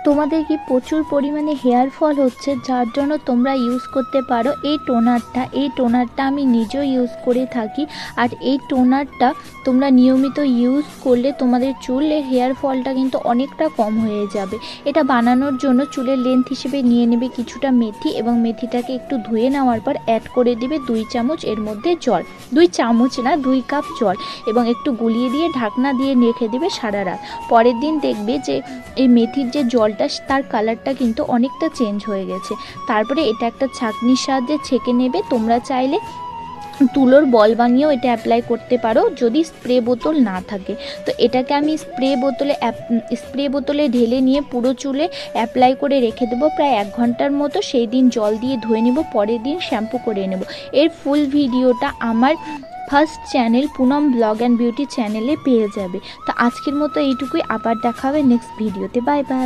তোমাদের কি প্রচুর পরিমাণে হেয়ার ফল হচ্ছে, যার জন্য তোমরা ইউজ করতে পারো এই টোনারটা আমি নিজেও ইউজ করে থাকি। আর এই টোনারটা তোমরা নিয়মিত ইউজ করলে তোমাদের চুলের হেয়ার ফলটা কিন্তু অনেকটা কম হয়ে যাবে। এটা বানানোর জন্য চুলের লেন্থ হিসেবে নিয়ে নেবে কিছুটা মেথি, এবং মেথিটাকে একটু ধুয়ে নেওয়ার পর অ্যাড করে দেবে 2 চামচ এর মধ্যে জল, 2 চামচ না 2 কাপ জল, এবং একটু গুলিয়ে দিয়ে ঢাকনা দিয়ে রেখে দেবে সারা রাত। পরের দিন দেখবে যে এই মেথির যে জলটা তার কালারটা কিন্তু অনেকটা চেঞ্জ হয়ে গেছে। তারপরে এটা একটা ছাঁকনির সাহায্যে ছেঁকে নেবে। তোমরা চাইলে তুলোর বল বানিয়েও এটা অ্যাপ্লাই করতে পারো যদি স্প্রে বোতল না থাকে। তো এটাকে আমি স্প্রে বোতলে ঢেলে নিয়ে পুরো চুলে অ্যাপ্লাই করে রেখে দেবো প্রায় 1 ঘন্টার মতো। সেই দিন জল দিয়ে ধুয়ে নেব, পরের দিন শ্যাম্পু করে নেব। এর ফুল ভিডিওটা আমার first channel Poonam blog and beauty চ্যানেলে পেয়ে যাবে। তো আজকের মতো এইটুকুই, আবার দেখা হবে নেক্সট ভিডিওতে। Bye bye.